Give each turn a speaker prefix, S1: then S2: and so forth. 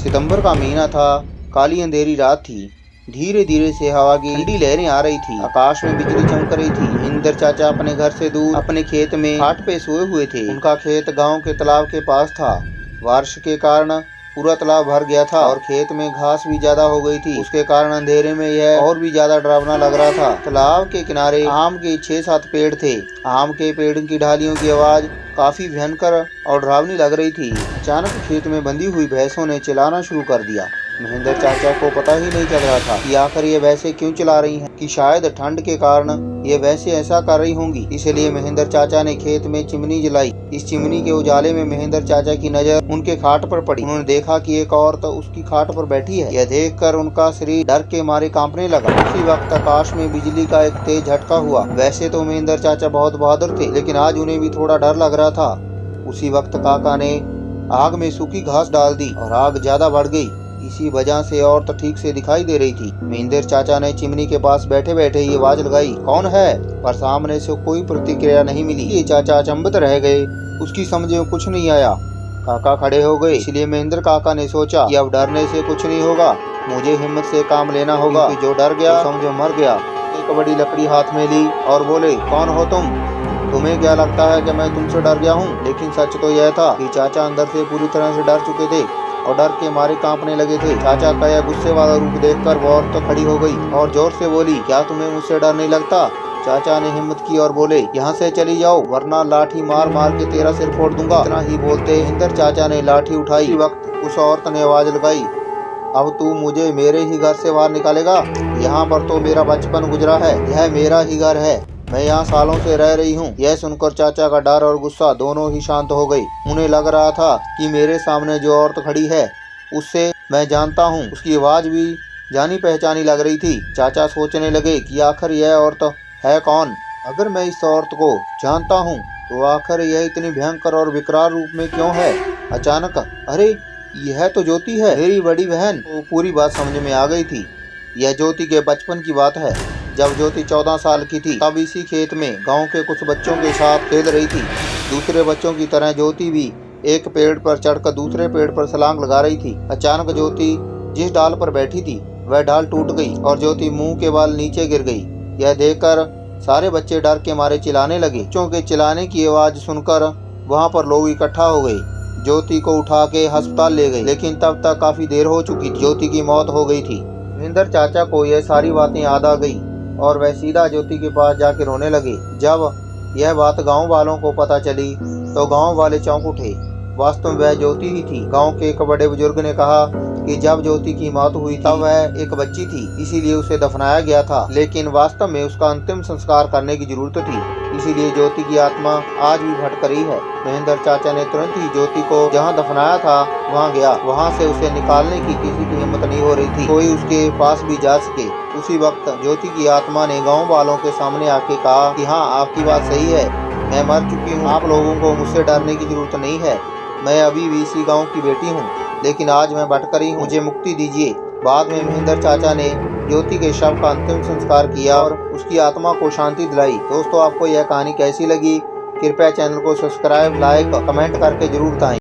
S1: सितंबर का महीना था। काली अंधेरी रात थी। धीरे धीरे से हवा की ठंडी लहरें आ रही थी। आकाश में बिजली चमक रही थी। महेंद्र चाचा अपने घर से दूर अपने खेत में खाट पे सोए हुए थे। उनका खेत गांव के तालाब के पास था। बारिश के कारण पूरा तालाब भर गया था और खेत में घास भी ज्यादा हो गई थी। उसके कारण अंधेरे में यह और भी ज्यादा डरावना लग रहा था। तालाब के किनारे आम के 6-7 पेड़ थे। आम के पेड़ की डालियों की आवाज काफी भयंकर और डरावनी लग रही थी। अचानक खेत में बंधी हुई भैंसों ने चिल्लाना शुरू कर दिया। महेंद्र चाचा को पता ही नहीं चल रहा था कि आखिर ये भैंसें क्यों चिल्ला रही हैं, कि शायद ठंड के कारण ये भैंसें ऐसा कर रही होंगी। इसलिए महेंद्र चाचा ने खेत में चिमनी जलाई। इस चिमनी के उजाले में महेंद्र चाचा की नजर उनके खाट पर पड़ी। उन्होंने देखा कि एक औरत उसकी खाट पर बैठी है। यह देखकर उनका शरीर डर के मारे कांपने लगा। उसी वक्त आकाश में बिजली का एक तेज झटका हुआ। वैसे तो महेंद्र चाचा बहुत बहादुर थे, लेकिन आज उन्हें भी थोड़ा डर लग रहा था। उसी वक्त काका ने आग में सूखी घास डाल दी और आग ज्यादा बढ़ गई। इसी वजह से औरत ठीक से दिखाई दे रही थी। महेंद्र चाचा ने चिमनी के पास बैठे बैठे ही आवाज लगाई, कौन है? पर सामने से कोई प्रतिक्रिया नहीं मिली। ये चाचा अचंभित रह गए। उसकी समझ में कुछ नहीं आया। काका खड़े हो गए। इसलिए महेंद्र काका ने सोचा कि अब डरने से कुछ नहीं होगा, मुझे हिम्मत से काम लेना होगा। जो डर गया समझो मर गया। एक बड़ी लकड़ी हाथ में ली और बोले, कौन हो तुम? तुम्हें क्या लगता है कि मैं तुमसे डर गया हूँ? लेकिन सच तो यह था कि चाचा अंदर से पूरी तरह से डर चुके थे और डर के मारे कांपने लगे थे। चाचा का यह गुस्से वाला रूप देखकर वो औरत तो खड़ी हो गई और जोर से बोली, क्या तुम्हें मुझसे डर नहीं लगता? चाचा ने हिम्मत की और बोले, यहाँ से चली जाओ वरना लाठी मार मार के तेरा सिर फोड़ दूंगा। इतना ही बोलते महेंद्र चाचा ने लाठी उठाई। इसी वक्त उस औरत ने आवाज लगाई, अब तू मुझे मेरे ही घर से बाहर निकालेगा? यहाँ पर तो मेरा बचपन गुजरा है, यह मेरा ही घर है, मैं यहाँ सालों से रह रही हूँ। यह सुनकर चाचा का डर और गुस्सा दोनों ही शांत हो गई। उन्हें लग रहा था कि मेरे सामने जो औरत खड़ी है उससे मैं जानता हूँ। उसकी आवाज भी जानी पहचानी लग रही थी। चाचा सोचने लगे कि आखिर यह औरत है कौन? अगर मैं इस औरत को जानता हूँ तो आखिर यह इतनी भयंकर और विकराल रूप में क्यों है? अचानक अरे यह तो ज्योति है, मेरी बड़ी बहन। तो पूरी बात समझ में आ गई थी। यह ज्योति के बचपन की बात है। जब ज्योति 14 साल की थी तब इसी खेत में गांव के कुछ बच्चों के साथ खेल रही थी। दूसरे बच्चों की तरह ज्योति भी एक पेड़ पर चढ़कर दूसरे पेड़ पर छलांग लगा रही थी। अचानक ज्योति जिस डाल पर बैठी थी वह डाल टूट गई और ज्योति मुंह के बल नीचे गिर गई। यह देखकर सारे बच्चे डर के मारे चिल्लाने लगे। बच्चों के चिल्लाने की आवाज सुनकर वहाँ पर लोग इकट्ठा हो गए। ज्योति को उठा के अस्पताल ले गए, लेकिन तब तक काफी देर हो चुकी थी। ज्योति की मौत हो गई थी। महेंद्र चाचा को यह सारी बातें याद आ गई और वह सीधा ज्योति के पास जाके रोने लगे। जब यह बात गांव वालों को पता चली तो गांव वाले चौंक उठे। वास्तव में वह ज्योति ही थी। गांव के एक बड़े बुजुर्ग ने कहा कि जब ज्योति की मौत हुई तब वह एक बच्ची थी, इसीलिए उसे दफनाया गया था, लेकिन वास्तव में उसका अंतिम संस्कार करने की जरूरत थी। इसीलिए ज्योति की आत्मा आज भी भटक रही है। महेंद्र चाचा ने तुरंत ही ज्योति को जहाँ दफनाया था वहाँ गया। वहाँ से उसे निकालने की किसी की हिम्मत नहीं हो रही थी, कोई उसके पास भी जा सके। उसी वक्त ज्योति की आत्मा ने गांव वालों के सामने आके कहा कि हाँ, आपकी बात सही है, मैं मर चुकी हूँ, आप लोगों को मुझसे डरने की जरूरत नहीं है। मैं अभी भी इसी गांव की बेटी हूँ, लेकिन आज मैं भटक रही हूँ, मुझे मुक्ति दीजिए। बाद में महेंद्र चाचा ने ज्योति के शव का अंतिम संस्कार किया और उसकी आत्मा को शांति दिलाई। दोस्तों, आपको यह कहानी कैसी लगी? कृपया चैनल को सब्सक्राइब, लाइक, कमेंट करके जरूर बताएं।